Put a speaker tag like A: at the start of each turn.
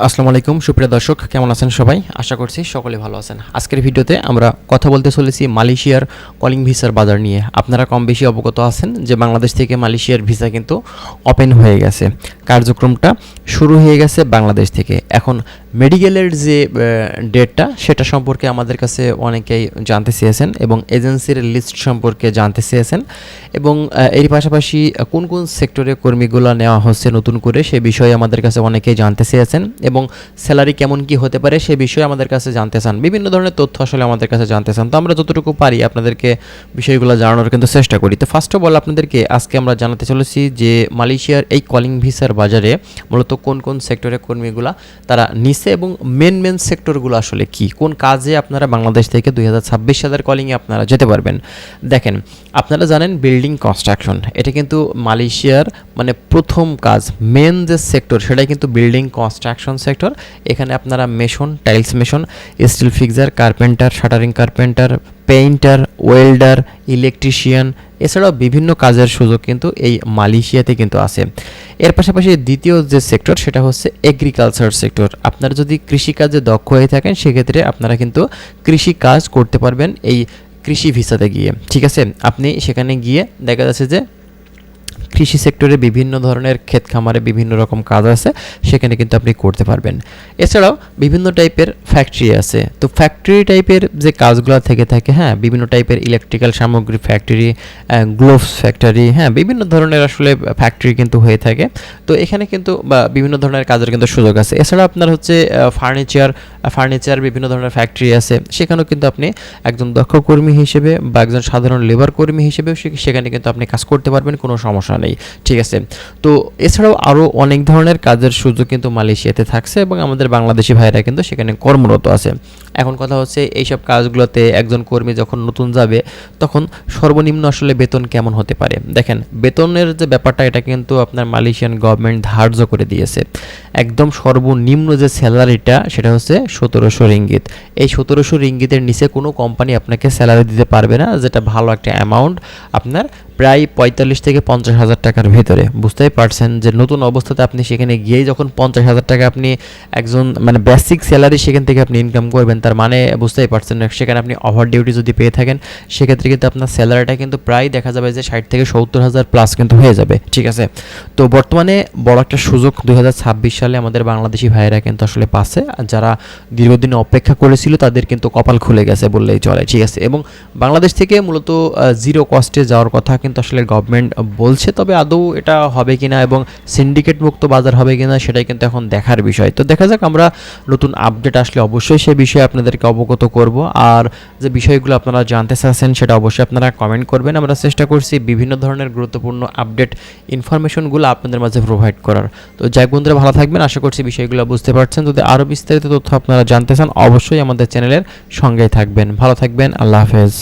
A: আসসালামু আলাইকুম সুপ্রিয় দর্শক, কেমন আছেন সবাই? আশা করছি সকলে ভালো আছেন। আজকের ভিডিওতে আমরা কথা বলতে চলেছি মালয়েশিয়ার কলিং ভিসার বাজার নিয়ে। আপনারা কম বেশি অবগত আছেন যে বাংলাদেশ থেকে মালয়েশিয়ার ভিসা কিন্তু ওপেন হয়ে গেছে, কার্যক্রমটা শুরু হয়ে গেছে বাংলাদেশ থেকে। এখন মেডিকেলের যে ডেটটা সেটা সম্পর্কে আমাদের কাছে অনেকেই জানতে চেয়েছেন এবং এজেন্সির লিস্ট সম্পর্কে জানতে চেয়েছেন এবং এর পাশাপাশি কোন কোন সেক্টরে কর্মীগুলো নেওয়া হচ্ছে নতুন করে সে বিষয়ে আমাদের কাছে অনেকেই জানতে চেয়েছেন এবং স্যালারি কেমন কি হতে পারে সে বিষয়ে আমাদের কাছে জানতে চান। বিভিন্ন ধরনের তথ্য আসলে আমাদের কাছে জানতে চান, তো আমরা যতটুকু পারি আপনাদেরকে বিষয়গুলো জানানোর কিন্তু চেষ্টা করি। তো ফার্স্ট অফ অল আপনাদেরকে আজকে আমরা জানাতে চলেছি যে মালয়েশিয়ার এই কলিং ভিসার বাজারে মূলত কোন কোন সেক্টরে কর্মীগুলা তারা নিচ্ছে এবং মেন সেক্টরগুলো আসলে কি, কোন কাজে আপনারা বাংলাদেশ থেকে 2026 সালের কলিংয়ে আপনারা যেতে পারবেন। দেখেন, আপনারা জানেন বিল্ডিং কনস্ট্রাকশন এটা কিন্তু মালয়েশিয়ার মানে প্রথম কাজ, মেন যে সেক্টর সেটাই কিন্তু বিল্ডিং কনস্ট্রাকশন সেক্টর। এখানে আপনারা mason, tiles mason, still fixer, carpenter, shuttering carpenter, painter, welder, electrician এছাড়াও বিভিন্ন কাজের সুযোগ কিন্তু এই মালয়েশিয়াতে কিন্তু আছে। এর পাশাপাশি দ্বিতীয় যে সেক্টর সেটা হচ্ছে এগ্রিকালচার সেক্টর। আপনারা যদি কৃষিকাজে দক্ষ হয়ে থাকেন সেক্ষেত্রে আপনারা কিন্তু কৃষি কাজ করতে পারবেন এই কৃষি ভিসাতে গিয়ে, ঠিক আছে। আপনি সেখানে গিয়ে দেখা যাচ্ছে যে কৃষি সেক্টরে বিভিন্ন ধরনের ক্ষেত খামারে বিভিন্ন রকম কাজ আছে, সেখানে কিন্তু আপনি করতে পারবেন। এছাড়াও বিভিন্ন টাইপের ফ্যাক্টরি আছে, তো ফ্যাক্টরি টাইপের যে কাজগুলো থেকে থাকে, হ্যাঁ, বিভিন্ন টাইপের ইলেকট্রিক্যাল সামগ্রী ফ্যাক্টরি, গ্লোভস ফ্যাক্টরি, হ্যাঁ, বিভিন্ন ধরনের আসলে ফ্যাক্টরি কিন্তু হয়ে থাকে। তো এখানে কিন্তু বিভিন্ন ধরনের কাজের কিন্তু সুযোগ আছে। এছাড়া আপনার হচ্ছে ফার্নিচার বিভিন্ন ধরনের ফ্যাক্টরি আছে, সেখানেও কিন্তু আপনি একজন দক্ষ কর্মী হিসেবে বা একজন সাধারণ লেবার কর্মী হিসেবে সেখানে কিন্তু আপনি কাজ করতে পারবেন, কোনো সমস্যা নেই, ঠিক আছে। তো এছাড়াও আরও অনেক ধরনের কাজের সুযোগ কিন্তু মালয়েশিয়াতে থাকছে এবং আমাদের বাংলাদেশি ভাইরা কিন্তু সেখানে কর্মরত আছে। এখন কথা হচ্ছে এইসব কাজগুলোতে একজন কর্মী যখন নতুন যাবে তখন সর্বনিম্ন আসলে বেতন কেমন হতে পারে। দেখেন, বেতনের যে ব্যাপারটা এটা কিন্তু আপনার মালয়েশিয়ান গভর্নমেন্ট ধার্য করে দিয়েছে। একদম সর্বনিম্ন যে স্যালারিটা সেটা হচ্ছে 1700 রিঙ্গিত। এই 1700 রিঙ্গিতের নিচে কোনো কোম্পানি আপনাকে স্যালারি দিতে পারবে না, যেটা ভালো একটা অ্যামাউন্ট, আপনার প্রায় 45 থেকে 50,000 টাকার ভেতরে। বুঝতেই পারছেন যে নতুন অবস্থাতে আপনি সেখানে গিয়েই যখন 50,000 টাকা আপনি একজন মানে বেসিক স্যালারি সেখান থেকে আপনি ইনকাম করবেন, তার মানে বুঝতেই পারছেন সেখানে আপনি ওভার ডিউটি যদি পেয়ে থাকেন সেক্ষেত্রে কিন্তু আপনার স্যালারিটা কিন্তু প্রায় দেখা যাবে যে 60 থেকে 70,000 প্লাস কিন্তু হয়ে যাবে, ঠিক আছে। তো বর্তমানে বড় একটা সুযোগ 2026 সালে আমাদের বাংলাদেশি ভাইয়েরা কিন্তু আসলে পাচ্ছে, যারা দীর্ঘদিন অপেক্ষা করেছিল তাদের কিন্তু কপাল খুলে গেছে বললেই চলে, ঠিক আছে। এবং বাংলাদেশ থেকে মূলত জিরো কস্টে যাওয়ার কথা কিন্তু আসলে গভর্নমেন্ট বলছে, তবে আদৌ এটা হবে কিনা এবং সিন্ডিকেট মুক্ত বাজার হবে কিনা সেটাই কিন্তু এখন দেখার বিষয়। তো দেখা যাক, আমরা নতুন আপডেট আসলে অবশ্যই সে বিষয়ে আপনাদেরকে অবগত করব। আর যে বিষয়গুলো আপনারা জানতে চাচ্ছেন সেটা অবশ্যই আপনারা কমেন্ট করবেন। আমরা চেষ্টা করছি বিভিন্ন ধরনের গুরুত্বপূর্ণ আপডেট ইনফরমেশনগুলো আপনাদের মাঝে প্রোভাইড করার। তো যাই বন্ধুরা, ভালো থাকবেন, আশা করছি বিষয়গুলো বুঝতে পারছেন। যদি আরও বিস্তারিত তথ্য আপনারা জানতে চান অবশ্যই আমাদের চ্যানেলের সঙ্গেই থাকবেন। ভালো থাকবেন, আল্লাহ হাফেজ।